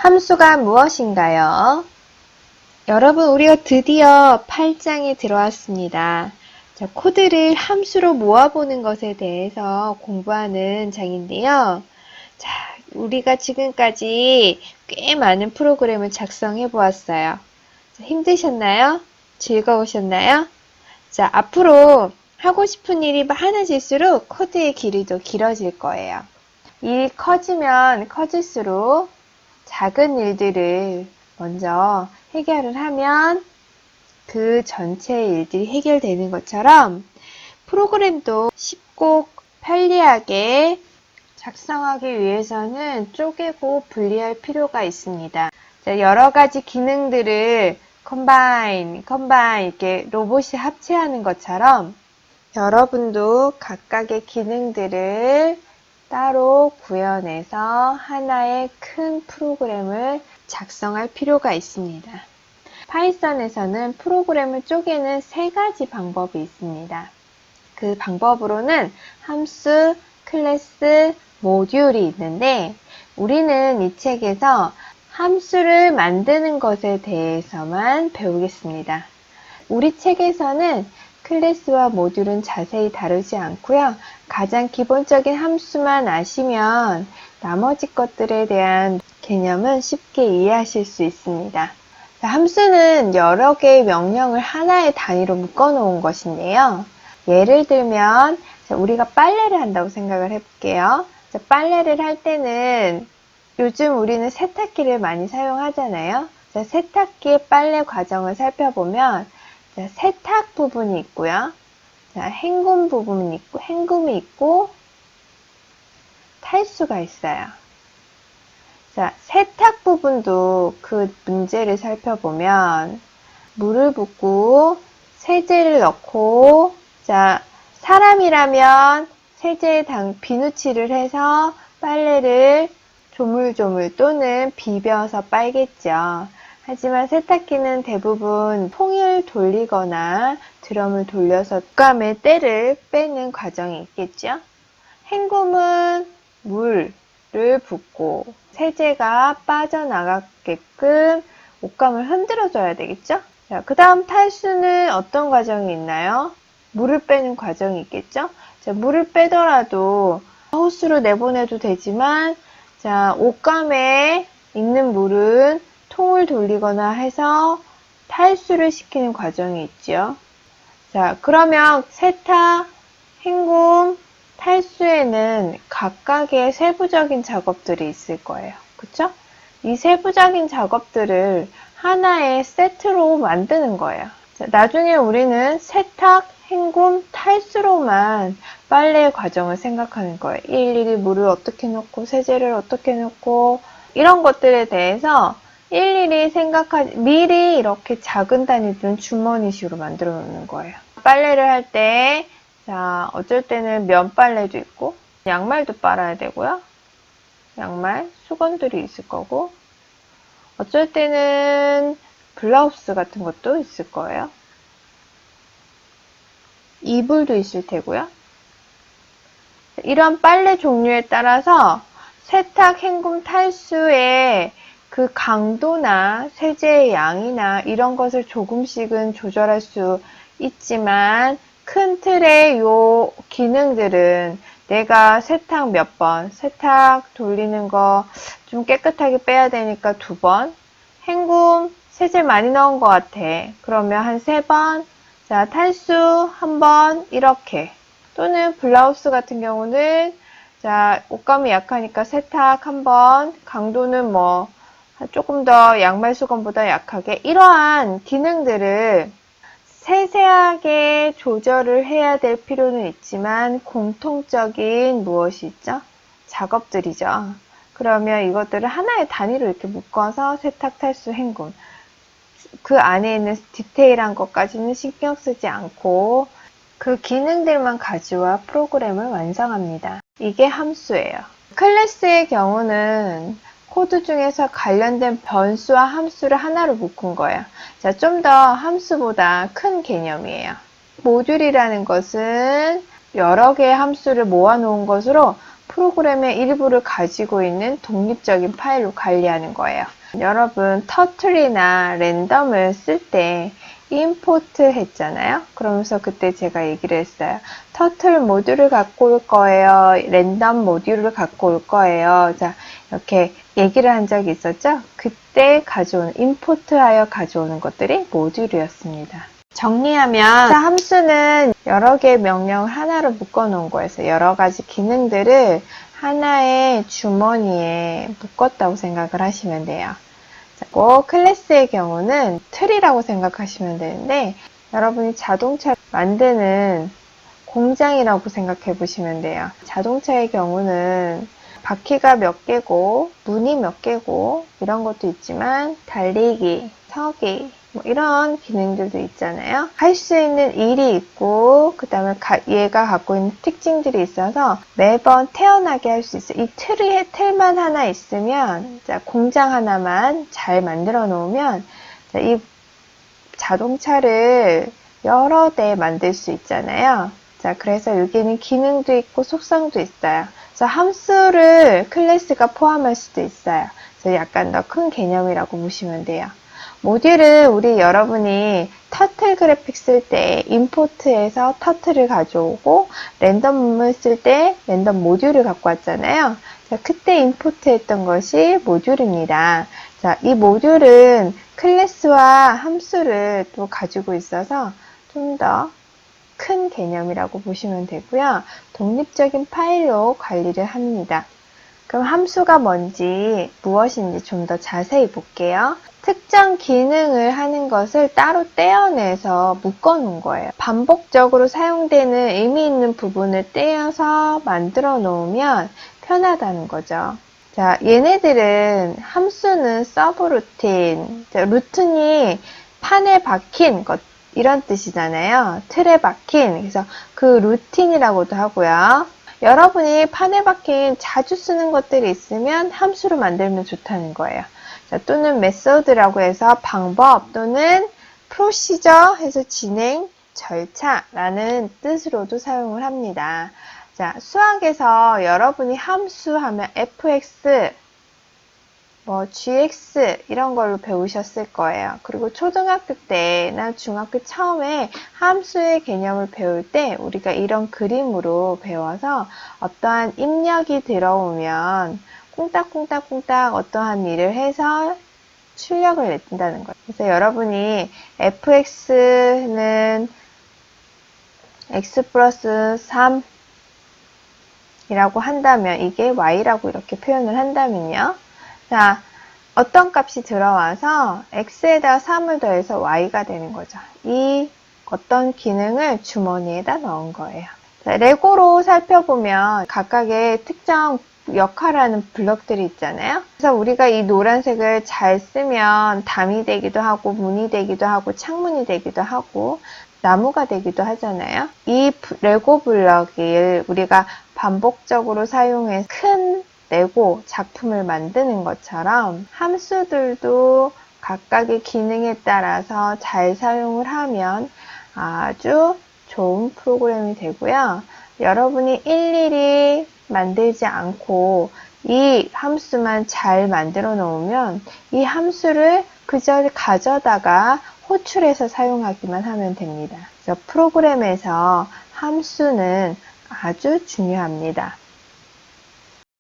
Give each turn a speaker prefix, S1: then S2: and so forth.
S1: 함수가 무엇인가요? 여러분, 우리가 드디어 8장에 들어왔습니다. 자, 코드를 함수로 모아보는 것에 대해서 공부하는 장인데요. 자, 우리가 지금까지 꽤 많은 프로그램을 작성해 보았어요. 힘드셨나요? 즐거우셨나요? 자, 앞으로 하고 싶은 일이 많아질수록 코드의 길이도 길어질 거예요. 일이 커지면 커질수록 작은 일들을 먼저 해결을 하면 그 전체 일들이 해결되는 것처럼 프로그램도 쉽고 편리하게 작성하기 위해서는 쪼개고 분리할 필요가 있습니다. 여러 가지 기능들을 컴바인 이렇게 로봇이 합체하는 것처럼 여러분도 각각의 기능들을 따로 구현해서 하나의 큰 프로그램을 작성할 필요가 있습니다. 파이썬에서는 프로그램을 쪼개는 3가지 방법이 있습니다. 그 방법으로는 함수, 클래스, 모듈이 있는데 우리는 이 책에서 함수를 만드는 것에 대해서만 배우겠습니다. 우리 책에서는 클래스와 모듈은 자세히 다루지 않고요. 가장 기본적인 함수만 아시면 나머지 것들에 대한 개념은 쉽게 이해하실 수 있습니다. 함수는 여러 개의 명령을 하나의 단위로 묶어 놓은 것인데요. 예를 들면 우리가 빨래를 한다고 생각을 해볼게요. 빨래를 할 때는 요즘 우리는 세탁기를 많이 사용하잖아요. 세탁기의 빨래 과정을 살펴보면 세탁 부분이 있고요. 헹굼 부분이 있고, 헹굼이 있고, 탈수가 있어요. 세탁 부분도 그 문제를 살펴보면 물을 붓고 세제를 넣고 사람이라면 세제에 비누칠을 해서 빨래를 조물조물 또는 비벼서 빨겠죠. 하지만 세탁기는 대부분 통을 돌리거나 드럼을 돌려서 옷감의 때를 빼는 과정이 있겠죠. 헹굼은 물을 붓고 세제가 빠져나가게끔 옷감을 흔들어줘야 되겠죠. 그 다음 탈수는 어떤 과정이 있나요? 물을 빼는 과정이 있겠죠. 물을 빼더라도 호스로 내보내도 되지만 옷감에 있는 물은 통을 돌리거나 해서 탈수를 시키는 과정이 있죠. 그러면 세탁, 헹굼, 탈수에는 각각의 세부적인 작업들이 있을 거예요. 그쵸? 이 세부적인 작업들을 하나의 세트로 만드는 거예요. 나중에 우리는 세탁, 헹굼, 탈수로만 빨래의 과정을 생각하는 거예요. 일일이 물을 어떻게 넣고 세제를 어떻게 넣고 이런 것들에 대해서 일일이 미리 이렇게 작은 단위들은 주머니식으로 만들어 놓는 거예요. 빨래를 할 때 어쩔 때는 면빨래도 있고 양말도 빨아야 되고요. 양말, 수건들이 있을 거고 어쩔 때는 블라우스 같은 것도 있을 거예요. 이불도 있을 테고요. 이런 빨래 종류에 따라서 세탁, 헹굼, 탈수의 그 강도나 세제의 양이나 이런 것을 조금씩은 조절할 수 있지만 큰 틀의 요 기능들은 내가 세탁 몇 번, 세탁 돌리는 거 좀 깨끗하게 빼야 되니까 2번, 헹굼 세제 많이 넣은 것 같아. 그러면 한 3번, 탈수 1번 이렇게. 또는 블라우스 같은 경우는 옷감이 약하니까 세탁 1번, 강도는 조금 더 양말 수건보다 약하게 이러한 기능들을 세세하게 조절을 해야 될 필요는 있지만 공통적인 무엇이 있죠? 작업들이죠. 그러면 이것들을 하나의 단위로 이렇게 묶어서 세탁, 탈수, 헹굼 그 안에 있는 디테일한 것까지는 신경 쓰지 않고 그 기능들만 가지고 프로그램을 완성합니다. 이게 함수예요. 클래스의 경우는 코드 중에서 관련된 변수와 함수를 하나로 묶은 거예요. 좀 더 함수보다 큰 개념이에요. 모듈이라는 것은 여러 개의 함수를 모아놓은 것으로 프로그램의 일부를 가지고 있는 독립적인 파일로 관리하는 거예요. 여러분, 터틀이나 랜덤을 쓸 때 임포트 했잖아요. 그러면서 그때 제가 얘기를 했어요. 터틀 모듈을 갖고 올 거예요. 랜덤 모듈을 갖고 올 거예요. 자, 이렇게 얘기를 한 적이 있었죠. 그때 가져오는, 임포트하여 가져오는 것들이 모듈이었습니다. 정리하면 자, 함수는 여러 개의 명령을 하나로 묶어 놓은 거여서 여러 가지 기능들을 하나의 주머니에 묶었다고 생각을 하시면 돼요. 자, 클래스의 경우는 틀이라고 생각하시면 되는데 여러분이 자동차 만드는 공장이라고 생각해 보시면 돼요. 자동차의 경우는 바퀴가 몇 개고 문이 몇 개고 이런 것도 있지만 달리기, 서기 뭐 이런 기능들도 있잖아요. 할 수 있는 일이 있고 그 다음에 얘가 갖고 있는 특징들이 있어서 매번 태어나게 할 수 있어요. 이 틀만 하나 있으면 자, 공장 하나만 잘 만들어 놓으면 자, 이 자동차를 여러 대 만들 수 있잖아요. 자, 그래서 여기는 기능도 있고 속성도 있어요. 그래서 함수를 클래스가 포함할 수도 있어요. 그래서 약간 더 큰 개념이라고 보시면 돼요. 모듈은 여러분이 터틀 그래픽 쓸 때 임포트해서 터틀을 가져오고 랜덤을 쓸 때 랜덤 모듈을 갖고 왔잖아요. 자, 그때 임포트 했던 것이 모듈입니다. 자, 이 모듈은 클래스와 함수를 또 가지고 있어서 좀 더 큰 개념이라고 보시면 되고요. 독립적인 파일로 관리를 합니다. 그럼 함수가 무엇인지 좀 더 자세히 볼게요. 특정 기능을 하는 것을 따로 떼어내서 묶어 놓은 거예요. 반복적으로 사용되는 의미 있는 부분을 떼어서 만들어 놓으면 편하다는 거죠. 자, 얘네들은 함수는 서브루틴, 루틴이 판에 박힌 것 이런 뜻이잖아요. 틀에 박힌, 그래서 그 루틴이라고도 하고요. 여러분이 판에 박힌 자주 쓰는 것들이 있으면 함수로 만들면 좋다는 거예요. 자, 또는 method라고 해서 방법 또는 procedure 해서 진행, 절차라는 뜻으로도 사용을 합니다. 자, 수학에서 여러분이 함수 하면 fx, gx 이런 걸로 배우셨을 거예요. 그리고 초등학교 때나 중학교 처음에 함수의 개념을 배울 때 우리가 이런 그림으로 배워서 어떠한 입력이 들어오면 콩닥콩닥콩닥 어떠한 일을 해서 출력을 낸다는 거예요. 그래서 여러분이 fx는 x 플러스 3 이라고 한다면 이게 y라고 이렇게 표현을 한다면요. 자, 어떤 값이 들어와서 x에다 3을 더해서 y가 되는 거죠. 이 어떤 기능을 주머니에다 넣은 거예요. 자, 레고로 살펴보면 각각의 특정 역할하는 블럭들이 있잖아요. 그래서 우리가 이 노란색을 잘 쓰면 담이 되기도 하고 문이 되기도 하고 창문이 되기도 하고 나무가 되기도 하잖아요. 이 레고 블럭을 우리가 반복적으로 사용해서 큰 레고 작품을 만드는 것처럼 함수들도 각각의 기능에 따라서 잘 사용을 하면 아주 좋은 프로그램이 되고요. 여러분이 일일이 만들지 않고 이 함수만 잘 만들어 놓으면 이 함수를 그저 가져다가 호출해서 사용하기만 하면 됩니다. 그래서 프로그램에서 함수는 아주 중요합니다.